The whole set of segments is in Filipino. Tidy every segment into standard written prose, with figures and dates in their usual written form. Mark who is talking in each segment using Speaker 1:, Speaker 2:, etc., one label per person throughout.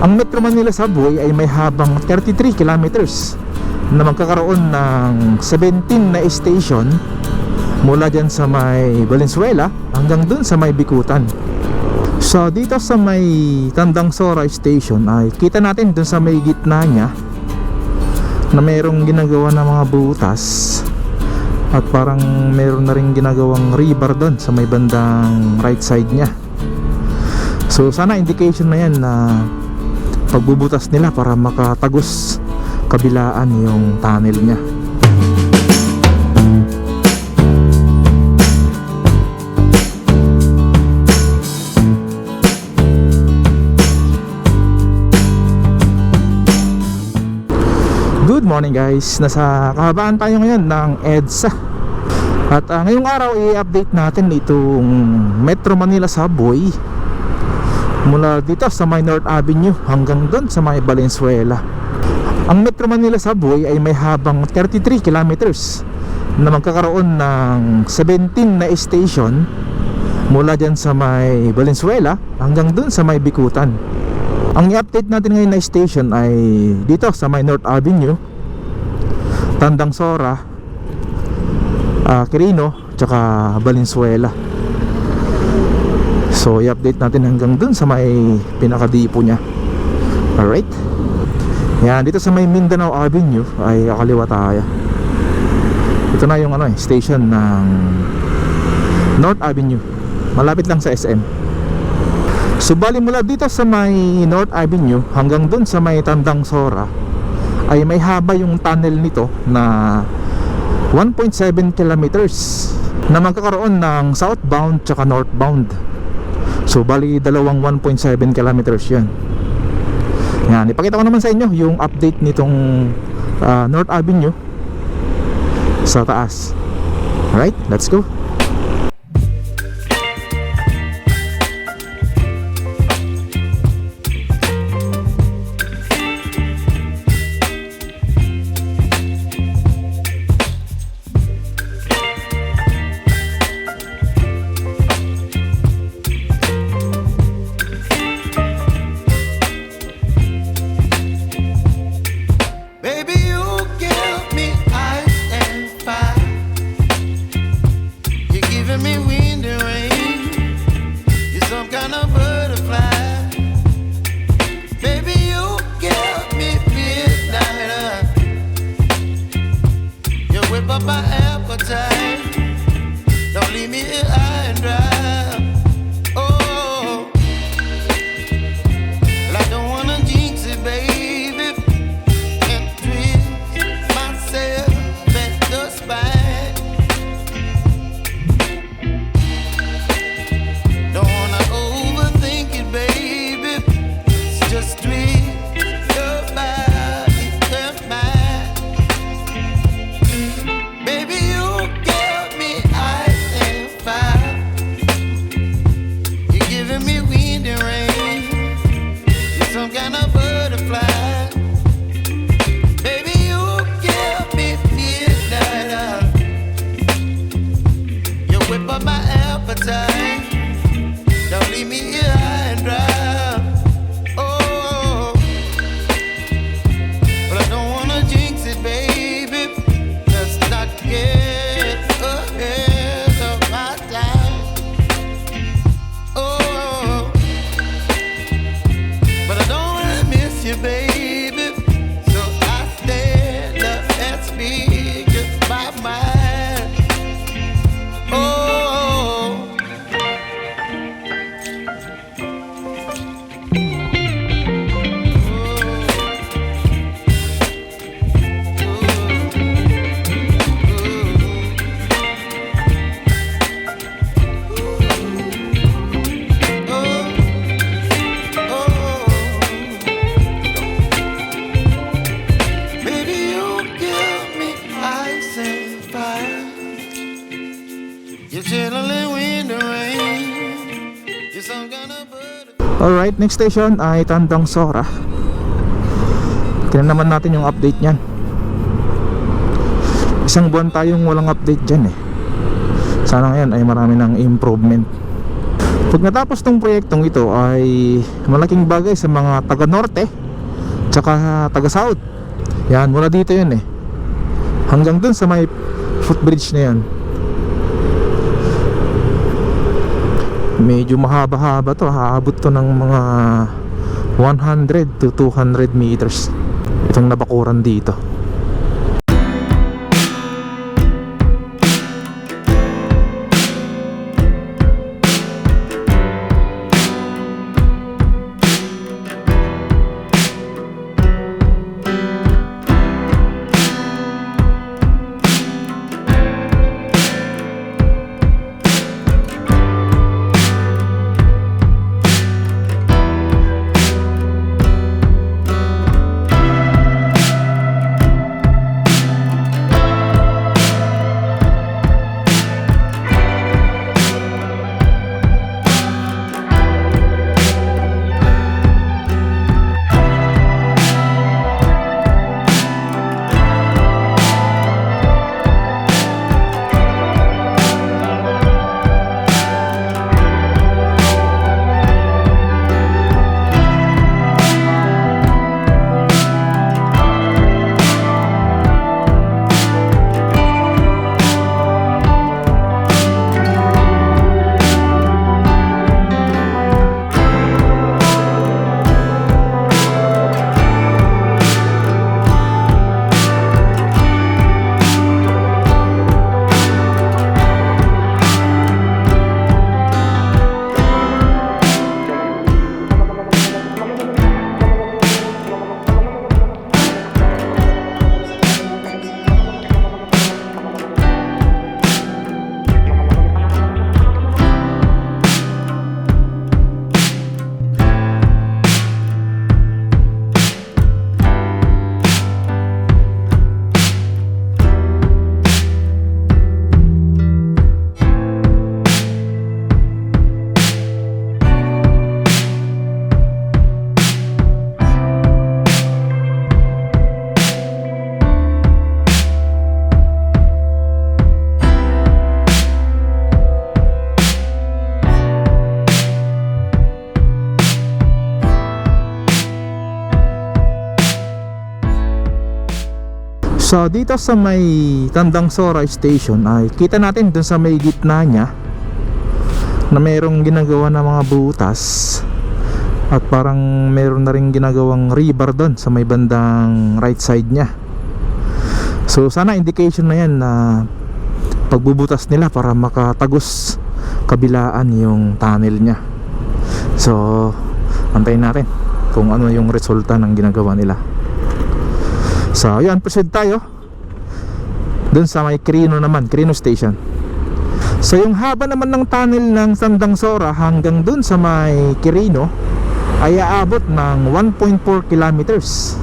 Speaker 1: Ang Metro Manila Subway ay may habang 33 kilometers na magkakaroon ng 17 na station mula dyan sa may Valenzuela hanggang dun sa may Bikutan. So dito sa may Tandang Sora Station ay kita natin dun sa may gitna niya na mayroong ginagawa na mga butas at parang mayroon na rin ginagawang rebar dun sa may bandang right side niya. So sana indication na yan na pagbubutas nila para makatagos kabilaan yung tunnel niya. Good morning guys, nasa kahabaan tayo ngayon ng EDSA. At ngayong araw i-update natin itong Metro Manila Subway mula dito sa may North Avenue hanggang doon sa may Valenzuela. Ang Metro Manila Subway ay may habang 33 kilometers na magkakaroon ng 17 na station mula dyan sa may Valenzuela hanggang doon sa may Bikutan. Ang i-update natin ngayon na station ay dito sa may North Avenue, Tandang Sora, Quirino, tsaka Valenzuela. So i-update natin hanggang dun sa may pinakadipo nya. Alright. Yan, dito sa may Mindanao Avenue ay kakaliwa tayo. Ito na yung station ng North Avenue. Malapit lang sa SM. So bali mula dito sa may North Avenue hanggang dun sa may Tandang Sora ay may haba yung tunnel nito na 1.7 kilometers na magkakaroon ng southbound tsaka northbound. So bali dalawang 1.7 kilometers yan. Yan, ipakita ko naman sa inyo yung update nitong North Avenue sa taas. Alright, let's go. Alright, next station ay Tandang Sora. Tingnan naman natin yung update nyan. Isang buwan tayong walang update dyan eh. Sana ngayon ay marami ng improvement. Pag natapos tong proyektong ito ay malaking bagay sa mga taga norte tsaka taga south. Yan, mula dito yun hanggang dun sa may footbridge na yan. Medyo mahaba-haba to, haabot to ng mga 100 to 200 meters itong nabakuran dito. So dito sa may Tandang Sora Station ay kita natin dun sa may gitna niya na mayroong ginagawa na mga butas at parang meron na rin ginagawang rebar dun sa may bandang right side niya. So sana indication na yan na pagbubutas nila para makatagos kabilaan yung tunnel niya. So antayin natin kung ano yung resulta ng ginagawa nila. So yan, proceed tayo dun sa may Quirino naman, Quirino Station. So yung haba naman ng tunnel ng Tandang Sora hanggang dun sa may Quirino ay aabot ng 1.4 kilometers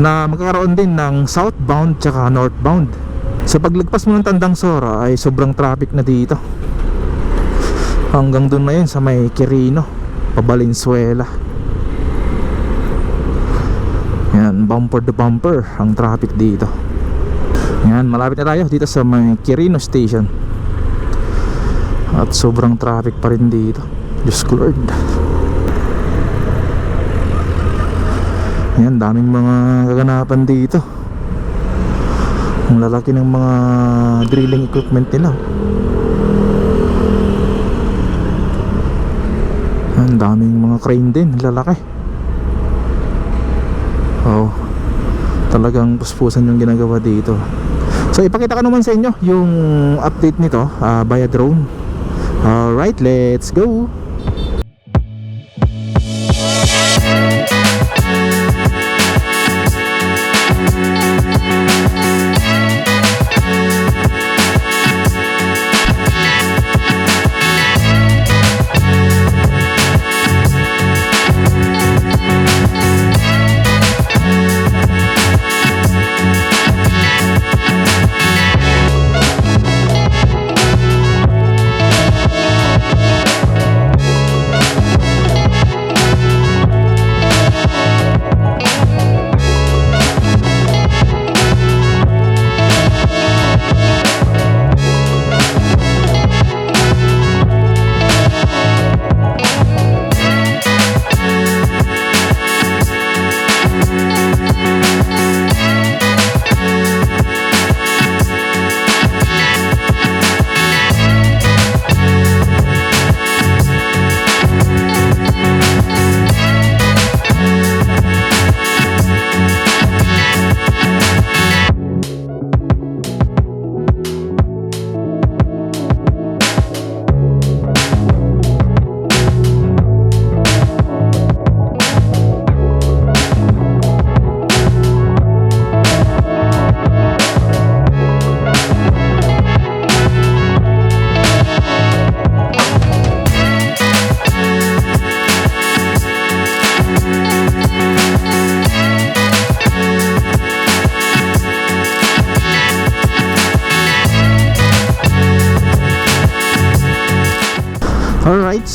Speaker 1: na magkakaroon din ng southbound tsaka northbound. So paglagpas mo ng Tandang Sora ay sobrang traffic na dito hanggang dun na yun sa may Quirino pa Valenzuela. Yan, bumper to bumper ang traffic dito. Yan, malapit na tayo dito sa may Quirino Station. At sobrang traffic pa rin dito. Diyos ko Lord. Yan, daming mga kaganapan dito. Ang lalaki ng mga drilling equipment nila. Yan, daming mga crane din, lalaki. Oh, talagang puspusan yung ginagawa dito. So ipakita ko naman sa inyo yung update nito via drone. Alright, let's go.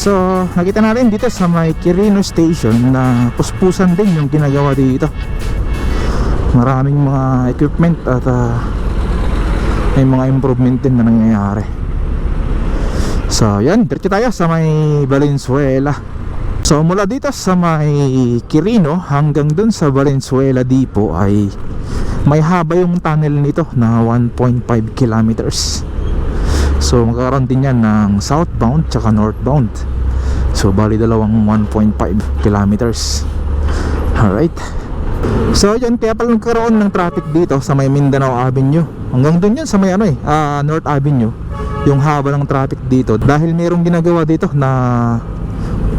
Speaker 1: So nakita natin dito sa may Quirino Station na puspusan din yung ginagawa dito. Maraming mga equipment at may mga improvement din na nangyayari. So yan, diretso tayo sa may Valenzuela. So mula dito sa may Quirino hanggang dun sa Valenzuela Depot ay may haba yung tunnel nito na 1.5 kilometers. So magkakaroon din yan ng southbound tsaka northbound. So bali dalawang 1.5 kilometers. Alright. So yan, kaya pala nagkaroon ng traffic dito sa may Mindanao Avenue. Hanggang dun yan sa may North Avenue. Yung haba ng traffic dito dahil mayroong ginagawa dito na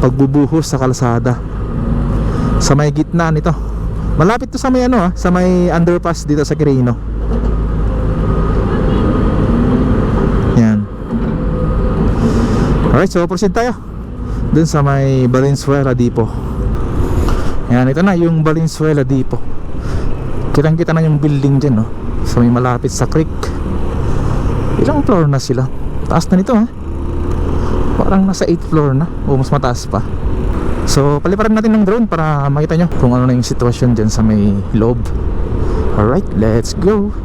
Speaker 1: pagbubuhos sa kalsada sa may gitna nito. Malapit to sa may sa may underpass dito sa Quirino. Yan. Alright, so proceed tayo dun sa may Valenzuela Depot. Yan, ito na yung Valenzuela Depot. Kitang kita na yung building dyan, sa may malapit sa creek. Ilang floor na sila? Taas na nito, parang nasa 8th floor na o mas mataas pa. So paliparan natin ng drone para makita nyo kung ano na yung sitwasyon dyan sa may loob. Alright, let's go.